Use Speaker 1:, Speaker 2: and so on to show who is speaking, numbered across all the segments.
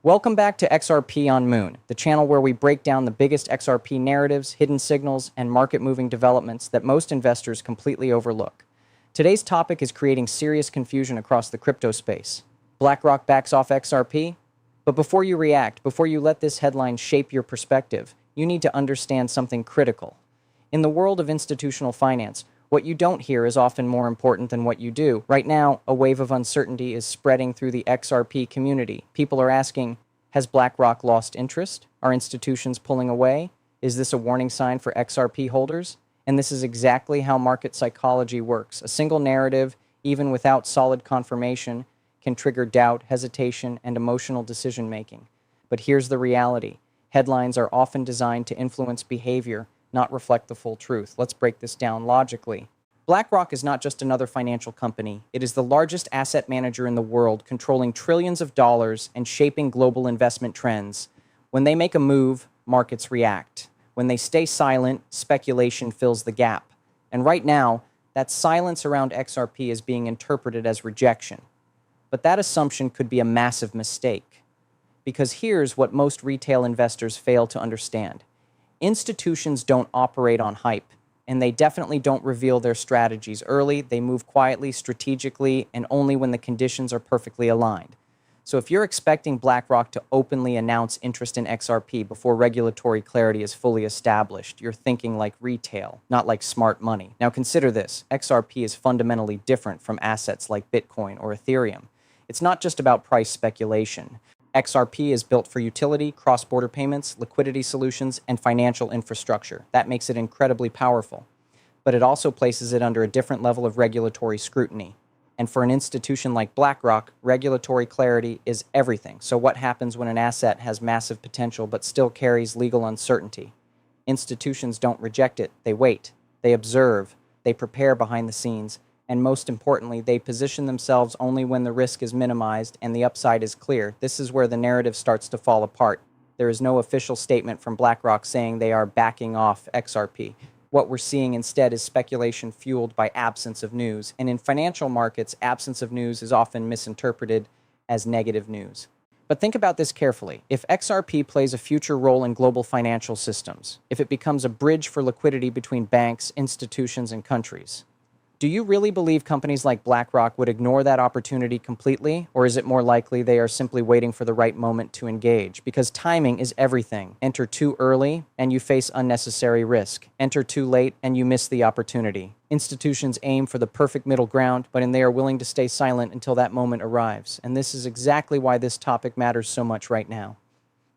Speaker 1: Welcome back to XRP On Moon, the channel where we break down the biggest XRP narratives, hidden signals, and market-moving developments that most investors completely overlook. Today's topic is creating serious confusion across the crypto space. BlackRock backs off XRP? But before you react, before you let this headline shape your perspective, you need to understand something critical. In the world of institutional finance, what you don't hear is often more important than what you do. Right now, a wave of uncertainty is spreading through the XRP community. People are asking, has BlackRock lost interest? Are institutions pulling away? Is this a warning sign for XRP holders? And this is exactly how market psychology works. A single narrative, even without solid confirmation, can trigger doubt, hesitation, and emotional decision-making. But here's the reality. Headlines are often designed to influence behavior, not reflect the full truth. Let's break this down logically. BlackRock is not just another financial company. It is the largest asset manager in the world, controlling trillions of dollars and shaping global investment trends. When they make a move, markets react. When they stay silent, speculation fills the gap. And right now, that silence around XRP is being interpreted as rejection. But that assumption could be a massive mistake. Because here's what most retail investors fail to understand. Institutions don't operate on hype, and they definitely don't reveal their strategies early. They move quietly, strategically, and only when the conditions are perfectly aligned. So if you're expecting BlackRock to openly announce interest in XRP before regulatory clarity is fully established, you're thinking like retail, not like smart money. Now consider this. XRP is fundamentally different from assets like Bitcoin or Ethereum. It's not just about price speculation. XRP is built for utility, cross-border payments, liquidity solutions, and financial infrastructure. That makes it incredibly powerful. But it also places it under a different level of regulatory scrutiny. And for an institution like BlackRock, regulatory clarity is everything. So what happens when an asset has massive potential but still carries legal uncertainty? Institutions don't reject it. They wait. They observe. They prepare behind the scenes. And most importantly, they position themselves only when the risk is minimized and the upside is clear. This is where the narrative starts to fall apart. There is no official statement from BlackRock saying they are backing off XRP. What we're seeing instead is speculation fueled by absence of news. And in financial markets, absence of news is often misinterpreted as negative news. But think about this carefully. If XRP plays a future role in global financial systems, if it becomes a bridge for liquidity between banks, institutions, and countries, do you really believe companies like BlackRock would ignore that opportunity completely? Or is it more likely they are simply waiting for the right moment to engage? Because timing is everything. Enter too early and you face unnecessary risk. Enter too late and you miss the opportunity. Institutions aim for the perfect middle ground, but they are willing to stay silent until that moment arrives. And this is exactly why this topic matters so much right now.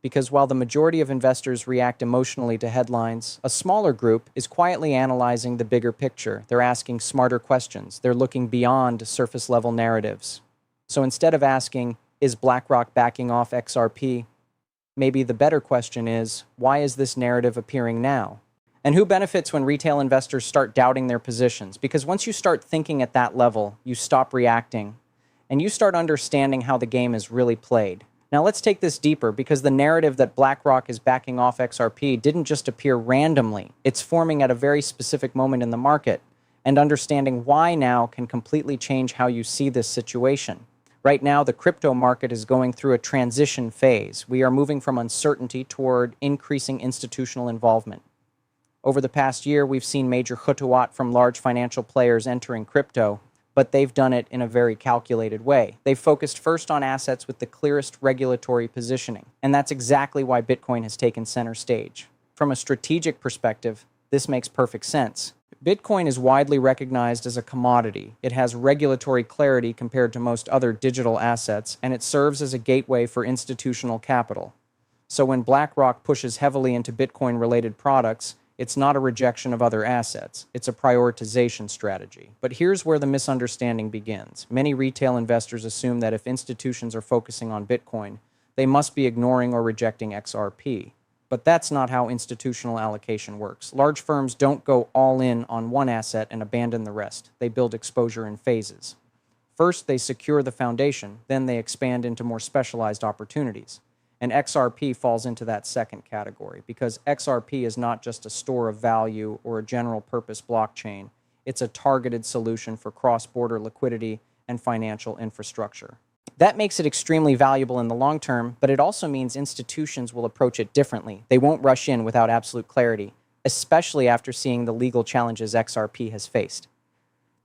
Speaker 1: Because while the majority of investors react emotionally to headlines, a smaller group is quietly analyzing the bigger picture. They're asking smarter questions. They're looking beyond surface-level narratives. So instead of asking, is BlackRock backing off XRP? Maybe the better question is, why is this narrative appearing now? And who benefits when retail investors start doubting their positions? Because once you start thinking at that level, you stop reacting, and you start understanding how the game is really played. Now let's take this deeper, because the narrative that BlackRock is backing off XRP didn't just appear randomly. It's forming at a very specific moment in the market, and understanding why now can completely change how you see this situation. Right now, the crypto market is going through a transition phase. We are moving from uncertainty toward increasing institutional involvement. Over the past year, we've seen major hutuat from large financial players entering crypto, but they've done it in a very calculated way. They've focused first on assets with the clearest regulatory positioning, and that's exactly why Bitcoin has taken center stage. From a strategic perspective, this makes perfect sense. Bitcoin is widely recognized as a commodity. It has regulatory clarity compared to most other digital assets, and it serves as a gateway for institutional capital. So when BlackRock pushes heavily into Bitcoin-related products, it's not a rejection of other assets. It's a prioritization strategy. But here's where the misunderstanding begins. Many retail investors assume that if institutions are focusing on Bitcoin, they must be ignoring or rejecting XRP. But that's not how institutional allocation works. Large firms don't go all in on one asset and abandon the rest. They build exposure in phases. First, they secure the foundation, then they expand into more specialized opportunities. And XRP falls into that second category, because XRP is not just a store of value or a general purpose blockchain. It's a targeted solution for cross-border liquidity and financial infrastructure. That makes it extremely valuable in the long term, but it also means institutions will approach it differently. They won't rush in without absolute clarity, especially after seeing the legal challenges XRP has faced.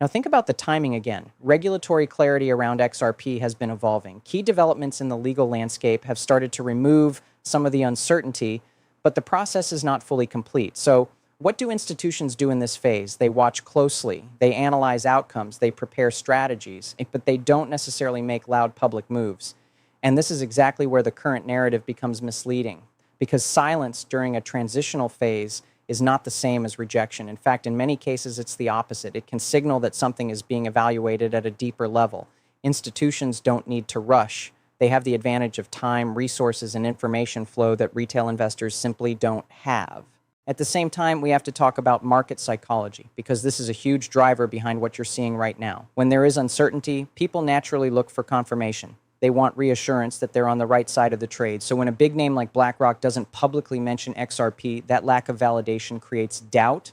Speaker 1: Now think about the timing again. Regulatory clarity around XRP has been evolving. Key developments in the legal landscape have started to remove some of the uncertainty, but the process is not fully complete. So what do institutions do in this phase? They watch closely, they analyze outcomes, they prepare strategies, but they don't necessarily make loud public moves. And this is exactly where the current narrative becomes misleading, because silence during a transitional phase is not the same as rejection. In fact, in many cases, it's the opposite. It can signal that something is being evaluated at a deeper level. Institutions don't need to rush. They have the advantage of time, resources, and information flow that retail investors simply don't have. At the same time, we have to talk about market psychology, because this is a huge driver behind what you're seeing right now. When there is uncertainty, people naturally look for confirmation. They want reassurance that they're on the right side of the trade. So when a big name like BlackRock doesn't publicly mention XRP, that lack of validation creates doubt,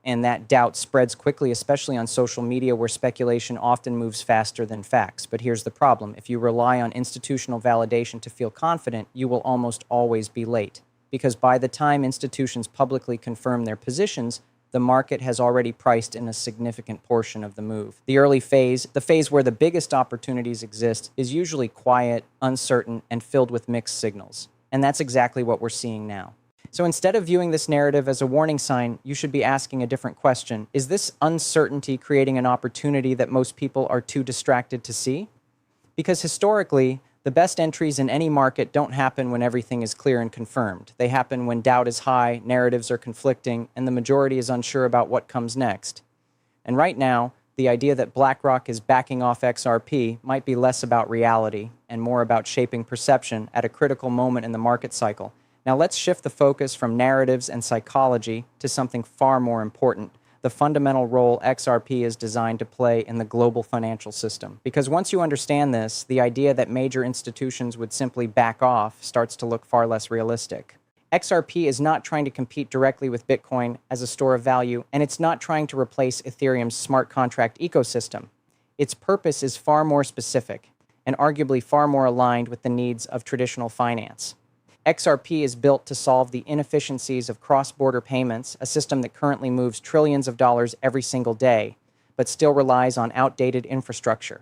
Speaker 1: and that doubt spreads quickly, especially on social media where speculation often moves faster than facts. But here's the problem. If you rely on institutional validation to feel confident, you will almost always be late, because by the time institutions publicly confirm their positions, the market has already priced in a significant portion of the move. The early phase, the phase where the biggest opportunities exist, is usually quiet, uncertain, and filled with mixed signals. And that's exactly what we're seeing now. So instead of viewing this narrative as a warning sign, you should be asking a different question. Is this uncertainty creating an opportunity that most people are too distracted to see? Because historically, the best entries in any market don't happen when everything is clear and confirmed. They happen when doubt is high, narratives are conflicting, and the majority is unsure about what comes next. And right now, the idea that BlackRock is backing off XRP might be less about reality and more about shaping perception at a critical moment in the market cycle. Now let's shift the focus from narratives and psychology to something far more important: the fundamental role XRP is designed to play in the global financial system. Because once you understand this, the idea that major institutions would simply back off starts to look far less realistic. XRP is not trying to compete directly with Bitcoin as a store of value, and it's not trying to replace Ethereum's smart contract ecosystem. Its purpose is far more specific, and arguably far more aligned with the needs of traditional finance. XRP is built to solve the inefficiencies of cross-border payments, a system that currently moves trillions of dollars every single day, but still relies on outdated infrastructure.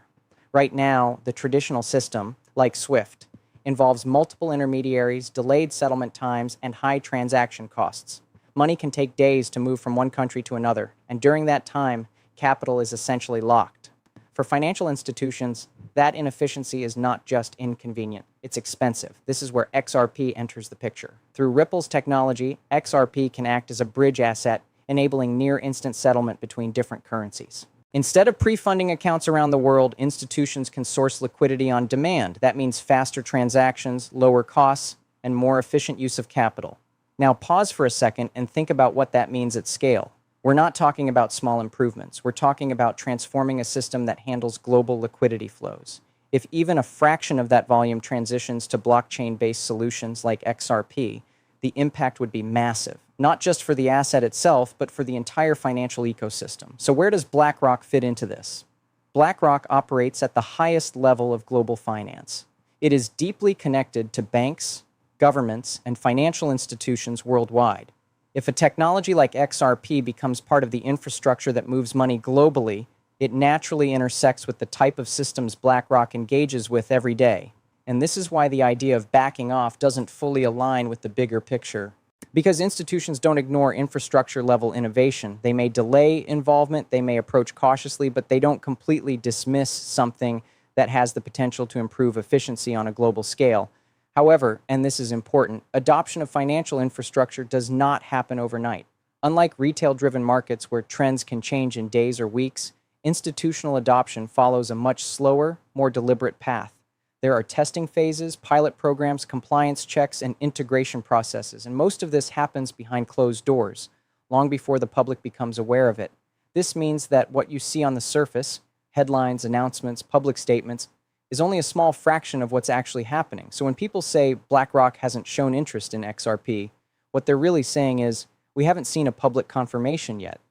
Speaker 1: Right now, the traditional system, like SWIFT, involves multiple intermediaries, delayed settlement times, and high transaction costs. Money can take days to move from one country to another, and during that time, capital is essentially locked. For financial institutions, that inefficiency is not just inconvenient, it's expensive. This is where XRP enters the picture. Through Ripple's technology, XRP can act as a bridge asset, enabling near-instant settlement between different currencies. Instead of pre-funding accounts around the world, institutions can source liquidity on demand. That means faster transactions, lower costs, and more efficient use of capital. Now pause for a second and think about what that means at scale. We're not talking about small improvements. We're talking about transforming a system that handles global liquidity flows. If even a fraction of that volume transitions to blockchain-based solutions like XRP, the impact would be massive, not just for the asset itself, but for the entire financial ecosystem. So where does BlackRock fit into this? BlackRock operates at the highest level of global finance. It is deeply connected to banks, governments, and financial institutions worldwide. If a technology like XRP becomes part of the infrastructure that moves money globally, it naturally intersects with the type of systems BlackRock engages with every day. And this is why the idea of backing off doesn't fully align with the bigger picture. Because institutions don't ignore infrastructure-level innovation. They may delay involvement, they may approach cautiously, but they don't completely dismiss something that has the potential to improve efficiency on a global scale. However, and this is important, adoption of financial infrastructure does not happen overnight. Unlike retail-driven markets where trends can change in days or weeks, institutional adoption follows a much slower, more deliberate path. There are testing phases, pilot programs, compliance checks, and integration processes, and most of this happens behind closed doors, long before the public becomes aware of it. This means that what you see on the surface, headlines, announcements, public statements, is only a small fraction of what's actually happening. So when people say BlackRock hasn't shown interest in XRP, what they're really saying is, we haven't seen a public confirmation yet.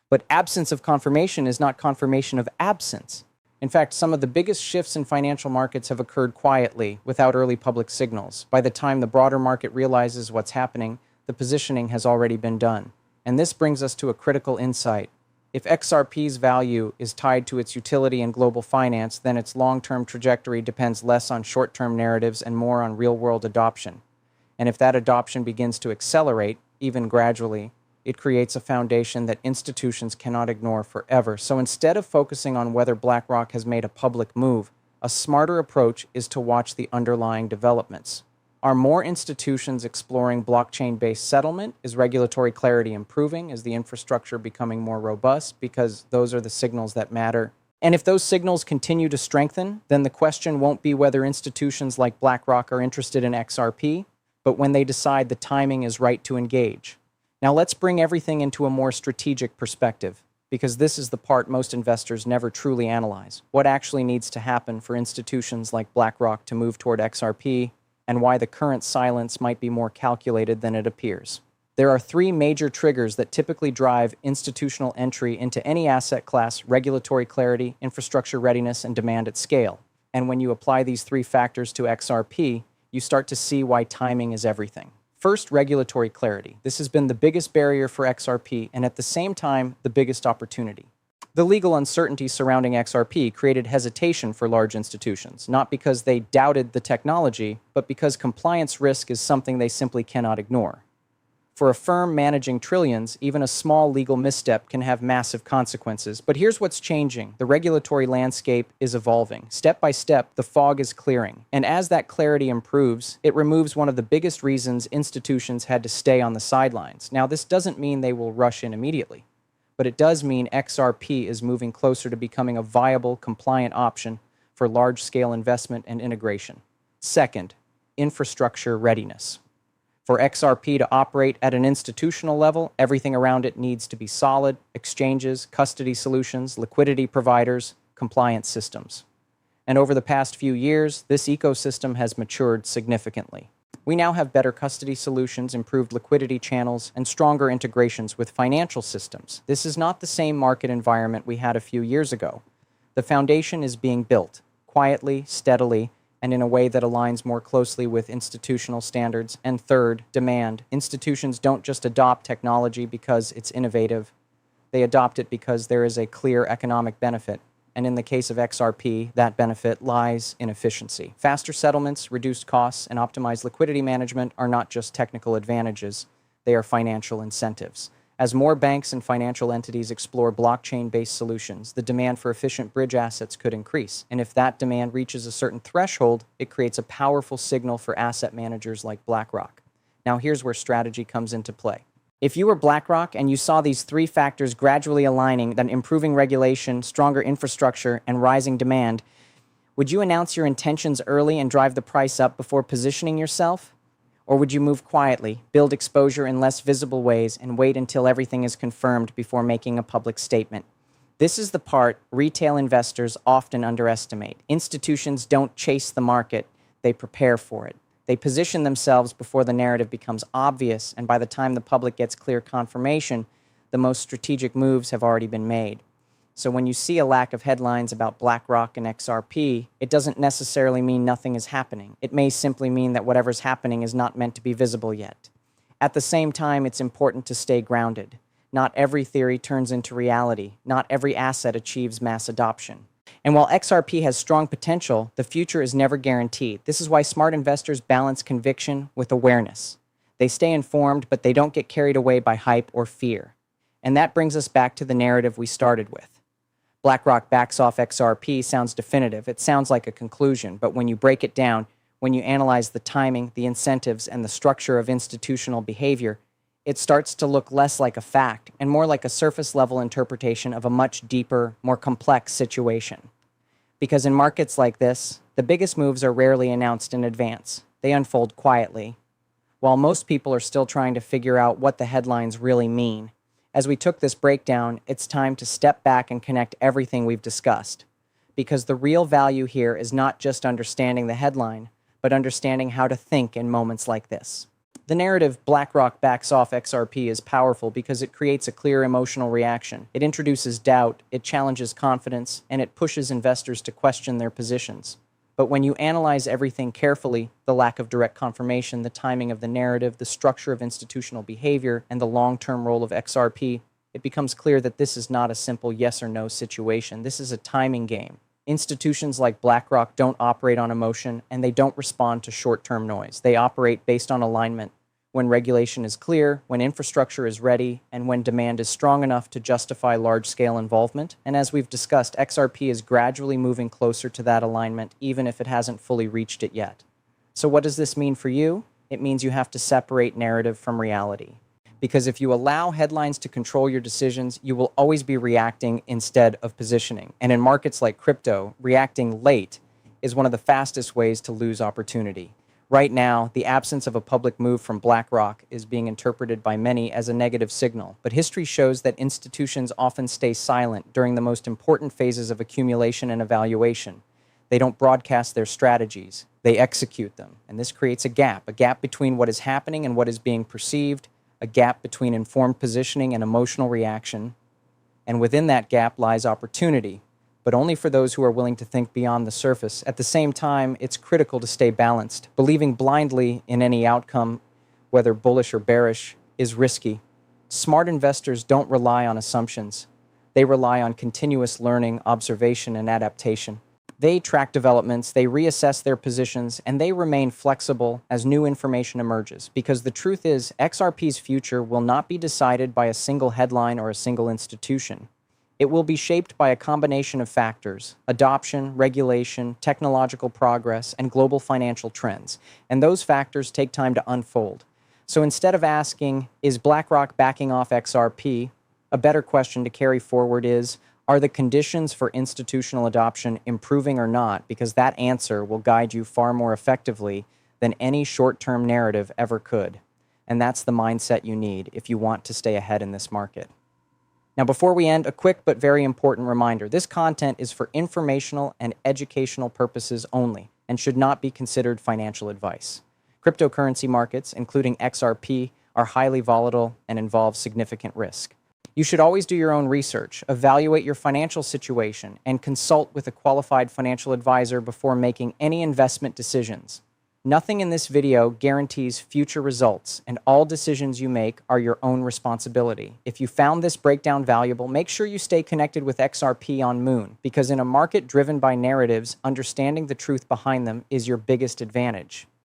Speaker 1: But absence of confirmation is not confirmation of absence. In fact, some of the biggest shifts in financial markets have occurred quietly, without early public signals. By the time the broader market realizes what's happening, the positioning has already been done. And this brings us to a critical insight. If XRP's value is tied to its utility in global finance, then its long-term trajectory depends less on short-term narratives and more on real-world adoption. And if that adoption begins to accelerate, even gradually, it creates a foundation that institutions cannot ignore forever. So instead of focusing on whether BlackRock has made a public move, a smarter approach is to watch the underlying developments. Are more institutions exploring blockchain-based settlement? Is regulatory clarity improving? Is the infrastructure becoming more robust? Because those are the signals that matter. And if those signals continue to strengthen, then the question won't be whether institutions like BlackRock are interested in XRP, but when they decide the timing is right to engage. Now let's bring everything into a more strategic perspective, because this is the part most investors never truly analyze. What actually needs to happen for institutions like BlackRock to move toward XRP, and why the current silence might be more calculated than it appears. There are three major triggers that typically drive institutional entry into any asset class: regulatory clarity, infrastructure readiness, and demand at scale. And when you apply these three factors to XRP, you start to see why timing is everything. First, regulatory clarity. This has been the biggest barrier for XRP, and at the same time, the biggest opportunity. The legal uncertainty surrounding XRP created hesitation for large institutions, not because they doubted the technology, but because compliance risk is something they simply cannot ignore. For a firm managing trillions, even a small legal misstep can have massive consequences. But here's what's changing. The regulatory landscape is evolving. Step by step, the fog is clearing. And as that clarity improves, it removes one of the biggest reasons institutions had to stay on the sidelines. Now, this doesn't mean they will rush in immediately, but it does mean XRP is moving closer to becoming a viable, compliant option for large-scale investment and integration. Second, infrastructure readiness. For XRP to operate at an institutional level, everything around it needs to be solid: exchanges, custody solutions, liquidity providers, compliance systems. And over the past few years, this ecosystem has matured significantly. We now have better custody solutions, improved liquidity channels, and stronger integrations with financial systems. This is not the same market environment we had a few years ago. The foundation is being built, quietly, steadily, and in a way that aligns more closely with institutional standards. And third, demand. Institutions don't just adopt technology because it's innovative. They adopt it because there is a clear economic benefit. And in the case of XRP, that benefit lies in efficiency. Faster settlements, reduced costs, and optimized liquidity management are not just technical advantages, they are financial incentives. As more banks and financial entities explore blockchain-based solutions, the demand for efficient bridge assets could increase. And if that demand reaches a certain threshold, it creates a powerful signal for asset managers like BlackRock. Now here's where strategy comes into play. If you were BlackRock and you saw these three factors gradually aligning, then improving regulation, stronger infrastructure, and rising demand, would you announce your intentions early and drive the price up before positioning yourself? Or would you move quietly, build exposure in less visible ways, and wait until everything is confirmed before making a public statement? This is the part retail investors often underestimate. Institutions don't chase the market, they prepare for it. They position themselves before the narrative becomes obvious, and by the time the public gets clear confirmation, the most strategic moves have already been made. So when you see a lack of headlines about BlackRock and XRP, it doesn't necessarily mean nothing is happening. It may simply mean that whatever's happening is not meant to be visible yet. At the same time, it's important to stay grounded. Not every theory turns into reality. Not every asset achieves mass adoption. And while XRP has strong potential, the future is never guaranteed. This is why smart investors balance conviction with awareness. They stay informed, but they don't get carried away by hype or fear. And that brings us back to the narrative we started with. BlackRock backs off XRP sounds definitive. It sounds like a conclusion, but when you break it down, when you analyze the timing, the incentives, and the structure of institutional behavior, it starts to look less like a fact and more like a surface-level interpretation of a much deeper, more complex situation. Because in markets like this, the biggest moves are rarely announced in advance. They unfold quietly, while most people are still trying to figure out what the headlines really mean. As we took this breakdown, it's time to step back and connect everything we've discussed. Because the real value here is not just understanding the headline, but understanding how to think in moments like this. The narrative BlackRock backs off XRP is powerful because it creates a clear emotional reaction. It introduces doubt, it challenges confidence, and it pushes investors to question their positions. But when you analyze everything carefully, the lack of direct confirmation, the timing of the narrative, the structure of institutional behavior, and the long-term role of XRP, it becomes clear that this is not a simple yes or no situation. This is a timing game. Institutions like BlackRock don't operate on emotion, and they don't respond to short-term noise. They operate based on alignment. When regulation is clear, when infrastructure is ready, and when demand is strong enough to justify large-scale involvement. And as we've discussed, XRP is gradually moving closer to that alignment, even if it hasn't fully reached it yet. So what does this mean for you? It means you have to separate narrative from reality. Because if you allow headlines to control your decisions, you will always be reacting instead of positioning. And in markets like crypto, reacting late is one of the fastest ways to lose opportunity. Right now, the absence of a public move from BlackRock is being interpreted by many as a negative signal. But history shows that institutions often stay silent during the most important phases of accumulation and evaluation. They don't broadcast their strategies, they execute them. And this creates a gap between what is happening and what is being perceived, a gap between informed positioning and emotional reaction, and within that gap lies opportunity, but only for those who are willing to think beyond the surface. At the same time, it's critical to stay balanced. Believing blindly in any outcome, whether bullish or bearish, is risky. Smart investors don't rely on assumptions. They rely on continuous learning, observation, and adaptation. They track developments, they reassess their positions, and they remain flexible as new information emerges. Because the truth is, XRP's future will not be decided by a single headline or a single institution. It will be shaped by a combination of factors: adoption, regulation, technological progress, and global financial trends. And those factors take time to unfold. So instead of asking, is BlackRock backing off XRP? A better question to carry forward is, are the conditions for institutional adoption improving or not? Because that answer will guide you far more effectively than any short-term narrative ever could. And that's the mindset you need if you want to stay ahead in this market. Now, before we end, a quick but very important reminder. This content is for informational and educational purposes only and should not be considered financial advice. Cryptocurrency markets, including XRP, are highly volatile and involve significant risk. You should always do your own research, evaluate your financial situation, and consult with a qualified financial advisor before making any investment decisions. Nothing in this video guarantees future results, and all decisions you make are your own responsibility. If you found this breakdown valuable, make sure you stay connected with XRP On Moon, because in a market driven by narratives, understanding the truth behind them is your biggest advantage.